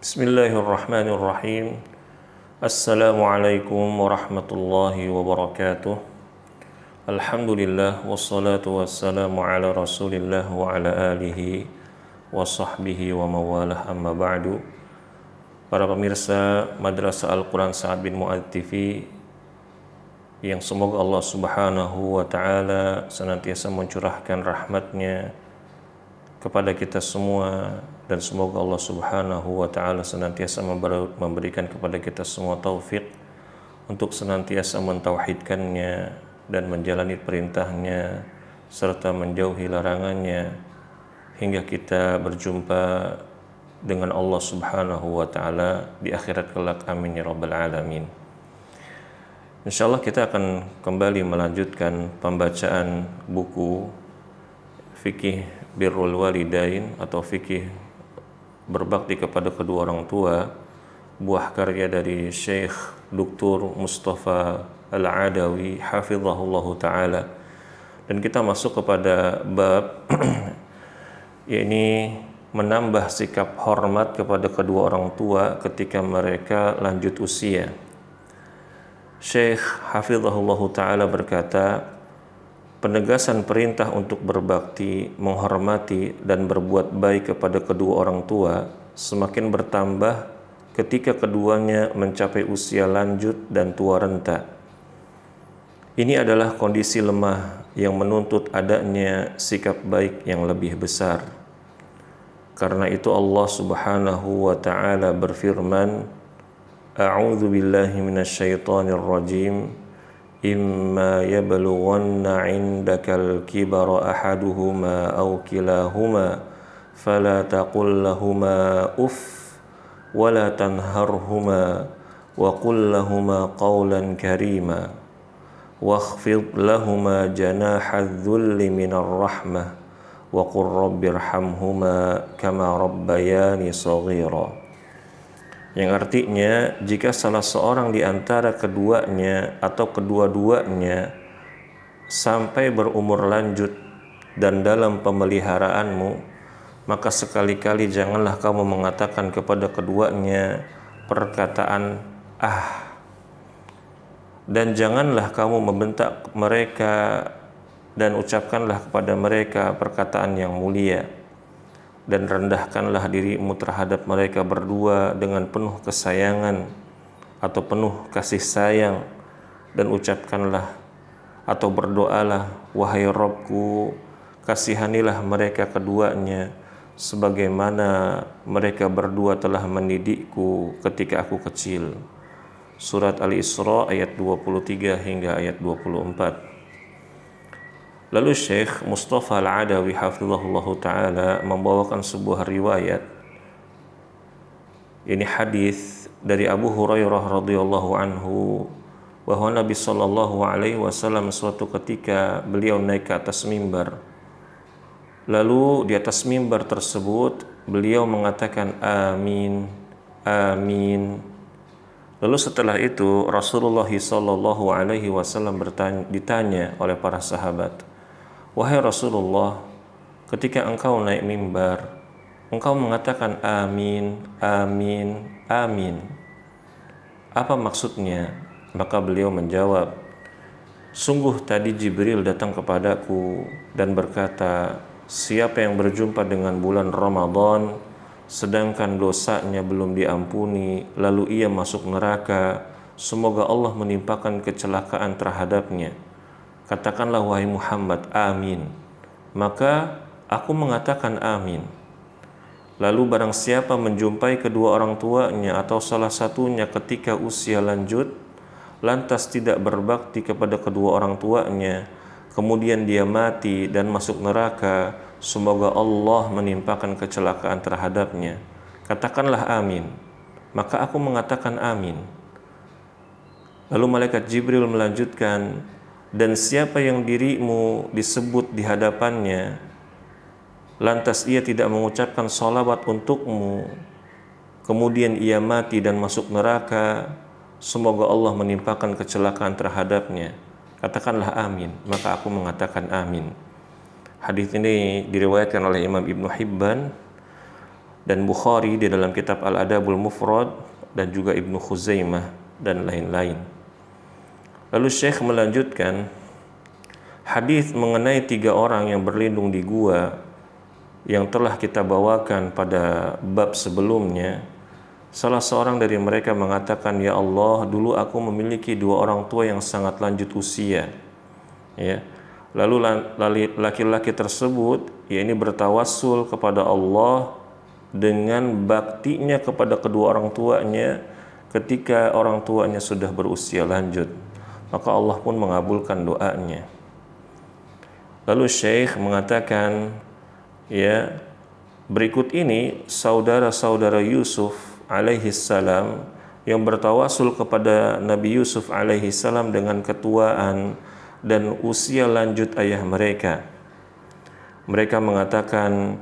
Bismillahirrahmanirrahim. Assalamualaikum warahmatullahi wabarakatuh. Alhamdulillah wassalatu wassalamu ala Rasulillah wa ala alihi wa sahbihi wa mawalah, amma ba'du. Para pemirsa Madrasah Al-Quran Sa'ad bin Mu'adz TV yang semoga Allah Subhanahu wa taala senantiasa mencurahkan rahmatnya kepada kita semua, dan semoga Allah Subhanahu wa taala senantiasa memberikan kepada kita semua taufik untuk senantiasa mentauhidkannya dan menjalani perintahnya serta menjauhi larangannya hingga kita berjumpa dengan Allah Subhanahu wa taala di akhirat kelak. Amin ya rabbal alamin. Insyaallah kita akan kembali melanjutkan pembacaan buku Fikih Birrul Walidain atau Fikih Berbakti kepada Kedua Orang Tua, buah karya dari Syekh Dr. Mustafa Al-Adawi hafizahullahu taala. Dan kita masuk kepada bab ini menambah sikap hormat kepada kedua orang tua ketika mereka lanjut usia. Syekh hafizahullahu taala berkata, penegasan perintah untuk berbakti, menghormati, dan berbuat baik kepada kedua orang tua semakin bertambah ketika keduanya mencapai usia lanjut dan tua renta. Ini adalah kondisi lemah yang menuntut adanya sikap baik yang lebih besar. Karena itu Allah Subhanahu wa taala berfirman, A'udzu billahi minasyaitonir rajim. Imma yablughanna 'indakal kibara ahaduhuma aw kilahuma fala taqul lahumā uff wa la tanharhumā wa qul lahumā qawlan karīmā wakhfid lahumā janāḥadh-dhulli minar rahmah wa qur rabbirhamhumā kamā rabbayāni shaghīrā. Yang artinya, jika salah seorang di antara keduanya atau kedua-duanya sampai berumur lanjut dan dalam pemeliharaanmu, maka sekali-kali janganlah kamu mengatakan kepada keduanya perkataan dan janganlah kamu membentak mereka dan ucapkanlah kepada mereka perkataan yang mulia. Dan rendahkanlah dirimu terhadap mereka berdua dengan penuh kesayangan atau penuh kasih sayang, dan ucapkanlah atau berdoalah, wahai Rabbku, kasihanilah mereka keduanya sebagaimana mereka berdua telah mendidikku ketika aku kecil. Surat Al-Isra ayat 23 hingga ayat 24. Lalu Syekh Mustafa Al-Adawi hafizahullah ta'ala membawakan sebuah riwayat, ini hadis dari Abu Hurairah radhiyallahu anhu, bahwa Nabi sallallahu alaihi wasallam suatu ketika beliau naik ke atas mimbar. Lalu di atas mimbar tersebut beliau mengatakan amin, amin. Lalu setelah itu Rasulullah sallallahu alaihi wasallam ditanya oleh para sahabat, wahai Rasulullah, ketika engkau naik mimbar, engkau mengatakan amin, amin, amin. Apa maksudnya? Maka beliau menjawab, sungguh tadi Jibril datang kepadaku dan berkata, siapa yang berjumpa dengan bulan Ramadan sedangkan dosanya belum diampuni, lalu ia masuk neraka, semoga Allah menimpakan kecelakaan terhadapnya. Katakanlah wahai Muhammad, amin. Maka aku mengatakan amin. Lalu barang siapa menjumpai kedua orang tuanya atau salah satunya ketika usia lanjut, lantas tidak berbakti kepada kedua orang tuanya, kemudian dia mati dan masuk neraka, semoga Allah menimpakan kecelakaan terhadapnya. Katakanlah amin. Maka aku mengatakan amin. Lalu malaikat Jibril melanjutkan, dan siapa yang dirimu disebut di hadapannya, lantas ia tidak mengucapkan sholawat untukmu, kemudian ia mati dan masuk neraka, semoga Allah menimpakan kecelakaan terhadapnya. Katakanlah amin. Maka aku mengatakan amin. Hadis ini diriwayatkan oleh Imam Ibnu Hibban dan Bukhari di dalam kitab Al-Adabul Mufrad dan juga Ibnu Khuzaimah dan lain-lain. Lalu Syekh melanjutkan hadis mengenai 3 orang yang berlindung di gua yang telah kita bawakan pada bab sebelumnya. Salah seorang dari mereka mengatakan, "Ya Allah, dulu aku memiliki 2 orang tua yang sangat lanjut usia." Ya. Lalu laki-laki tersebut yakni bertawassul kepada Allah dengan baktinya kepada kedua orang tuanya ketika orang tuanya sudah berusia lanjut. Maka Allah pun mengabulkan doanya. Lalu Syekh mengatakan, ya, berikut ini saudara-saudara Yusuf alaihi salam yang bertawasul kepada Nabi Yusuf alaihi salam dengan ketuaan dan usia lanjut ayah mereka. Mereka mengatakan,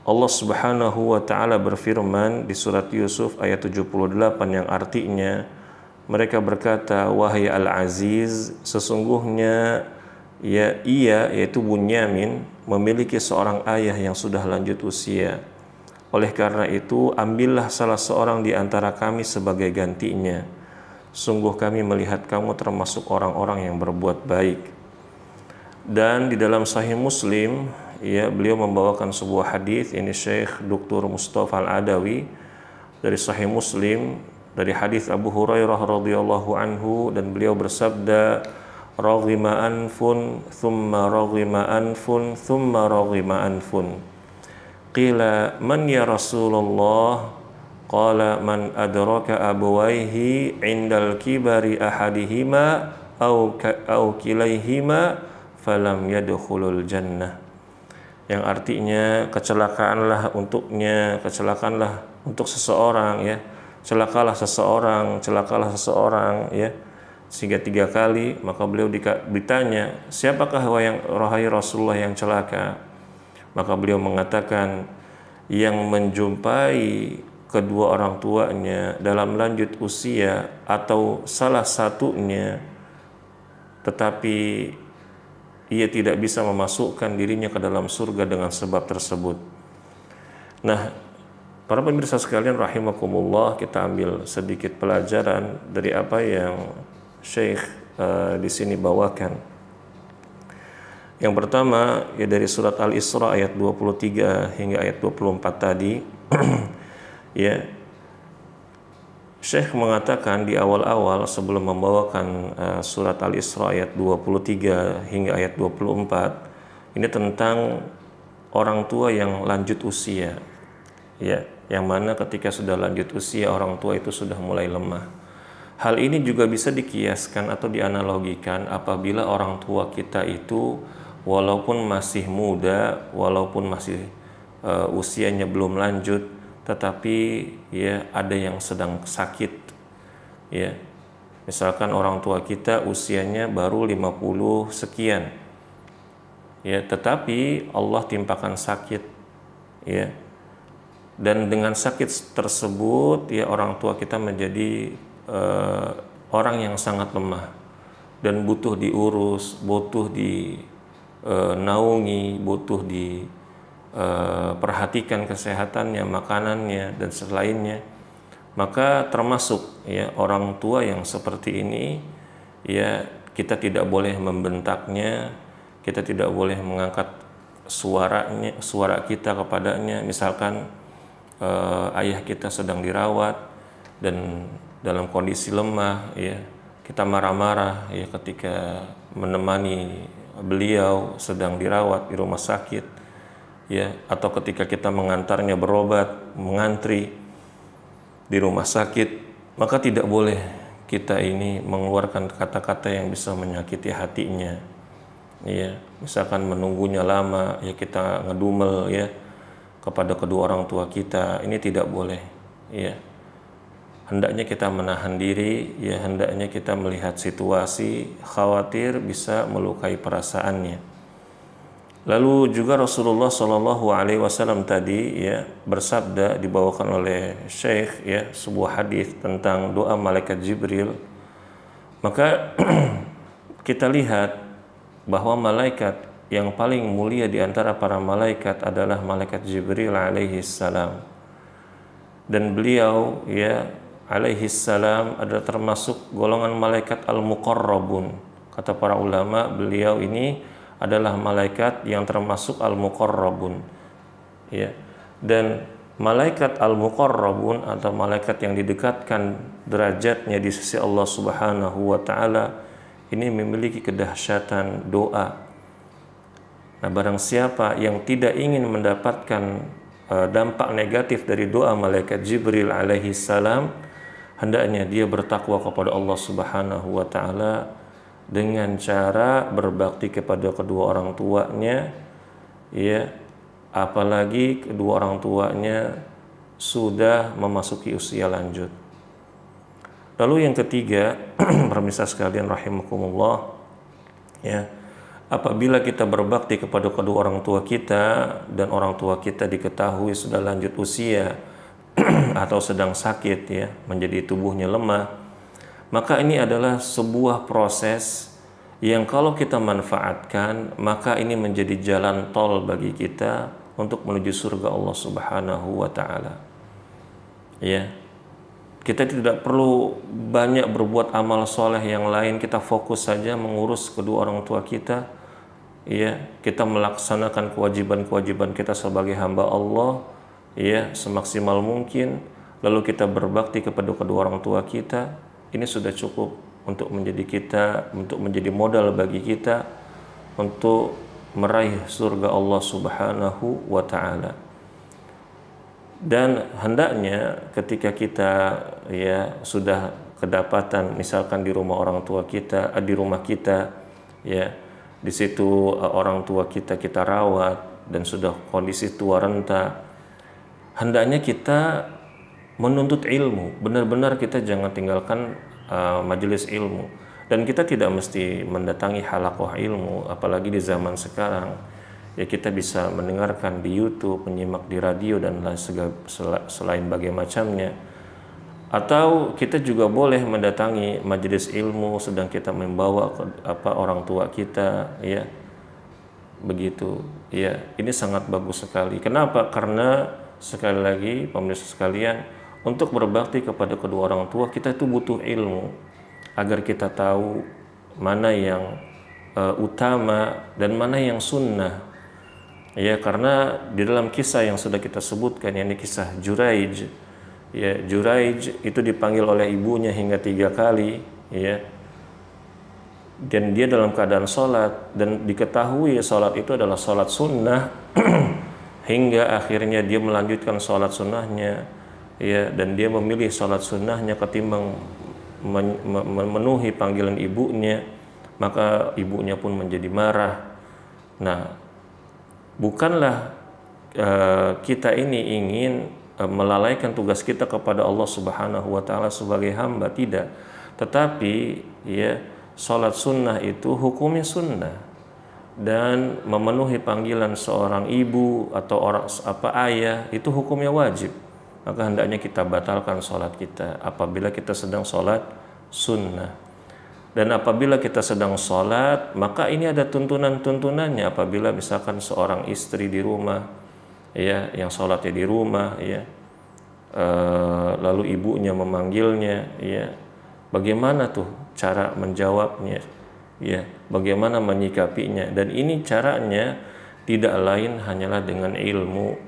Allah Subhanahu wa taala berfirman di surat Yusuf ayat 78 yang artinya mereka berkata, "Wahai Al-Aziz, sesungguhnya ia yaitu Bunyamin memiliki seorang ayah yang sudah lanjut usia. Oleh karena itu, ambillah salah seorang di antara kami sebagai gantinya. Sungguh kami melihat kamu termasuk orang-orang yang berbuat baik." Dan di dalam Sahih Muslim, ya, beliau membawakan sebuah hadis, ini Syekh Dr. Mustafa Al-Adawi dari Sahih Muslim dari hadis Abu Hurairah radhiyallahu anhu, dan beliau bersabda, "Raghima anfun thumma raghima anfun thumma raghima anfun. Qila man ya Rasulullah? Qala man adraka abawaihi indal kibari ahadihima au kilaihima falam yadkhulul jannah." Yang artinya kecelakaanlah untuk seseorang, ya. Celakalah seseorang, ya. Sehingga 3 kali, maka beliau ditanya, "Siapakah wahai Rasulullah yang celaka?" Maka beliau mengatakan, yang menjumpai kedua orang tuanya dalam lanjut usia atau salah satunya tetapi ia tidak bisa memasukkan dirinya ke dalam surga dengan sebab tersebut. Nah, para pemirsa sekalian rahimakumullah, kita ambil sedikit pelajaran dari apa yang Syekh di sini bawakan. Yang pertama, ya, dari surat Al-Isra ayat 23 hingga ayat 24 tadi. Ya, Syekh mengatakan di awal-awal sebelum membawakan surat Al-Isra ayat 23 hingga ayat 24, ini tentang orang tua yang lanjut usia, ya, yang mana ketika sudah lanjut usia orang tua itu sudah mulai lemah. Hal ini juga bisa dikiaskan atau dianalogikan apabila orang tua kita itu walaupun masih muda, walaupun masih usianya belum lanjut, tetapi ya ada yang sedang sakit, ya. Misalkan orang tua kita usianya baru 50 sekian, ya, tetapi Allah timpakan sakit, ya. Dan dengan sakit tersebut, ya, orang tua kita menjadi orang yang sangat lemah dan butuh diurus, butuh dinaungi, butuh perhatikan kesehatannya, makanannya dan selainnya. Maka termasuk, ya, orang tua yang seperti ini, ya, kita tidak boleh membentaknya, kita tidak boleh mengangkat suara kita kepadanya. Misalkan ayah kita sedang dirawat dan dalam kondisi lemah, ya, kita marah-marah, ya, ketika menemani beliau sedang dirawat di rumah sakit, ya, atau ketika kita mengantarnya berobat, mengantri di rumah sakit, maka tidak boleh kita ini mengeluarkan kata-kata yang bisa menyakiti hatinya, ya. Misalkan menunggunya lama, ya, kita ngedumel, ya, kepada kedua orang tua kita, ini tidak boleh, ya. Hendaknya kita menahan diri, ya, hendaknya kita melihat situasi, khawatir bisa melukai perasaannya. Lalu juga Rasulullah Shallallahu Alaihi Wasallam tadi, ya, bersabda, dibawakan oleh Syekh, ya, sebuah hadis tentang doa malaikat Jibril. Maka kita lihat bahwa malaikat yang paling mulia di antara para malaikat adalah malaikat Jibril alaihi salam. Dan beliau ya alaihi salam adalah termasuk golongan malaikat al-muqarrabun. Kata para ulama, beliau ini adalah malaikat yang termasuk al-muqarrabun. Ya. Dan malaikat al-muqarrabun atau malaikat yang didekatkan derajatnya di sisi Allah Subhanahu wa taala ini memiliki kedahsyatan doa. Nah, barang siapa yang tidak ingin mendapatkan dampak negatif dari doa malaikat Jibril alaihi salam, hendaknya dia bertakwa kepada Allah Subhanahu wa taala dengan cara berbakti kepada kedua orang tuanya, ya, apalagi kedua orang tuanya sudah memasuki usia lanjut. Lalu yang ketiga, pemirsa sekalian rahimakumullah, ya, apabila kita berbakti kepada kedua orang tua kita dan orang tua kita diketahui sudah lanjut usia atau sedang sakit, ya, menjadi tubuhnya lemah, maka ini adalah sebuah proses yang kalau kita manfaatkan, maka ini menjadi jalan tol bagi kita untuk menuju surga Allah Subhanahu wa taala. Ya. Kita tidak perlu banyak berbuat amal soleh yang lain, kita fokus saja mengurus kedua orang tua kita. Ya, kita melaksanakan kewajiban-kewajiban kita sebagai hamba Allah, ya, semaksimal mungkin. Lalu kita berbakti kepada kedua orang tua kita. Ini sudah cukup untuk menjadi modal bagi kita untuk meraih surga Allah Subhanahu wa taala. Dan hendaknya ketika kita ya sudah kedapatan misalkan di rumah orang tua kita, di rumah kita, ya, di situ orang tua kita rawat dan sudah kondisi tua renta, hendaknya kita menuntut ilmu. Benar-benar kita jangan tinggalkan majelis ilmu, dan kita tidak mesti mendatangi halaqah ilmu, apalagi di zaman sekarang. Ya, kita bisa mendengarkan di YouTube, menyimak di radio dan selain bagai macamnya. Atau kita juga boleh mendatangi majelis ilmu sedang kita membawa orang tua kita, ya. Begitu. Ya, ini sangat bagus sekali. Kenapa? Karena sekali lagi pemirsa sekalian, untuk berbakti kepada kedua orang tua kita itu butuh ilmu agar kita tahu mana yang utama dan mana yang sunnah. Ya, karena di dalam kisah yang sudah kita sebutkan, yakni kisah Juraij, ya, Juraij itu dipanggil oleh ibunya hingga 3 kali, ya, dan dia dalam keadaan sholat, dan diketahui sholat itu adalah sholat sunnah hingga akhirnya dia melanjutkan sholat sunnahnya, ya, dan dia memilih sholat sunnahnya ketimbang memenuhi panggilan ibunya, maka ibunya pun menjadi marah. Nah, bukanlah kita ini ingin melalaikan tugas kita kepada Allah Subhanahu wa taala sebagai hamba, tidak. Tetapi ya, salat sunnah itu hukumnya sunnah, dan memenuhi panggilan seorang ibu atau ayah itu hukumnya wajib. Maka hendaknya kita batalkan salat kita apabila kita sedang salat sunnah. Dan apabila kita sedang sholat, maka ini ada tuntunan-tuntunannya. Apabila misalkan seorang istri di rumah, ya, yang sholatnya di rumah, ya, lalu ibunya memanggilnya, ya, bagaimana tuh cara menjawabnya, ya, bagaimana menyikapinya. Dan ini caranya tidak lain hanyalah dengan ilmu.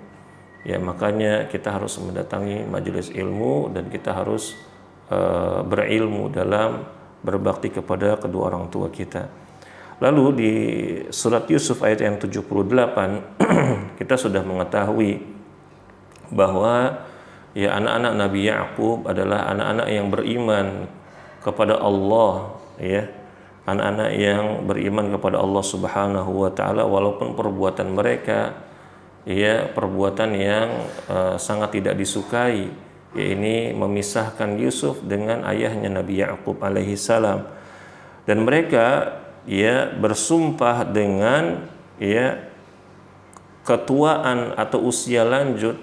Ya, makanya kita harus mendatangi majelis ilmu dan kita harus berilmu dalam berbakti kepada kedua orang tua kita. Lalu di surat Yusuf ayat yang 78 kita sudah mengetahui bahwa ya, anak-anak Nabi Ya'qub adalah anak-anak yang beriman kepada Allah, ya, anak-anak yang beriman kepada Allah Subhanahu wa taala, walaupun perbuatan mereka, ya, perbuatan yang sangat tidak disukai, ya, ini memisahkan Yusuf dengan ayahnya Nabi Ya'qub alaihi salam. Dan mereka, ya, bersumpah dengan, ya, ketuaan atau usia lanjut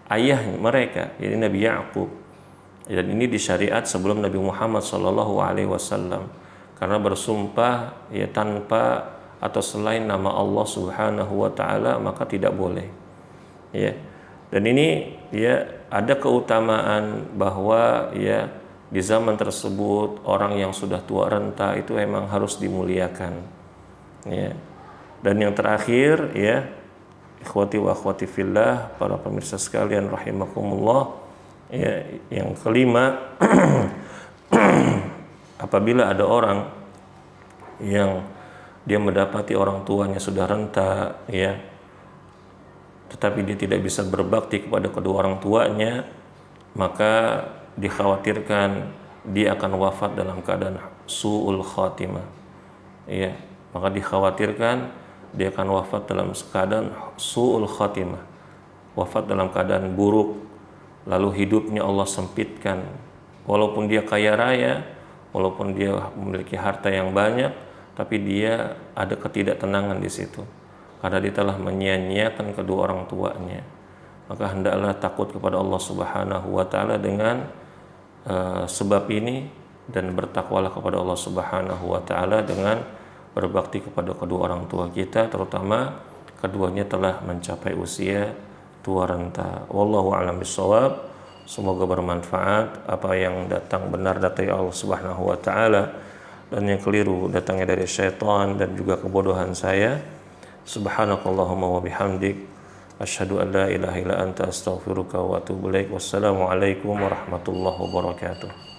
ayah mereka, yaitu Nabi Ya'qub. Dan ini disyariat sebelum Nabi Muhammad SAW, karena bersumpah, ya, tanpa atau selain nama Allah Subhanahu wa taala, maka tidak boleh. Ya. Dan ini ya ada keutamaan bahwa ya di zaman tersebut orang yang sudah tua renta itu memang harus dimuliakan. Ya. Dan yang terakhir ya, ikhwati wa akhwati fillah, para pemirsa sekalian rahimakumullah, ya, yang kelima apabila ada orang yang dia mendapati orang tuanya sudah renta ya, tetapi dia tidak bisa berbakti kepada kedua orang tuanya, maka dikhawatirkan dia akan wafat dalam keadaan su'ul khatimah. Ya, maka dikhawatirkan dia akan wafat dalam keadaan su'ul khatimah, wafat dalam keadaan buruk, lalu hidupnya Allah sempitkan. Walaupun dia kaya raya, walaupun dia memiliki harta yang banyak, tapi dia ada ketidaktenangan di situ karena dia telah menyia-nyiakan kedua orang tuanya. Maka hendaklah takut kepada Allah Subhanahu wa taala dengan sebab ini, dan bertakwalah kepada Allah Subhanahu wa taala dengan berbakti kepada kedua orang tua kita, terutama keduanya telah mencapai usia tua renta. Wallahu a'lam bishawab. Semoga bermanfaat. Apa yang datang benar dari Allah Subhanahu wa taala, dan yang keliru datangnya dari syaitan dan juga kebodohan saya. Subhanakallahumma wa bihamdik, asyhadu an la ilaha illa anta, astaghfiruka wa atubu ilaik. Wassalamualaikum warahmatullahi wabarakatuh.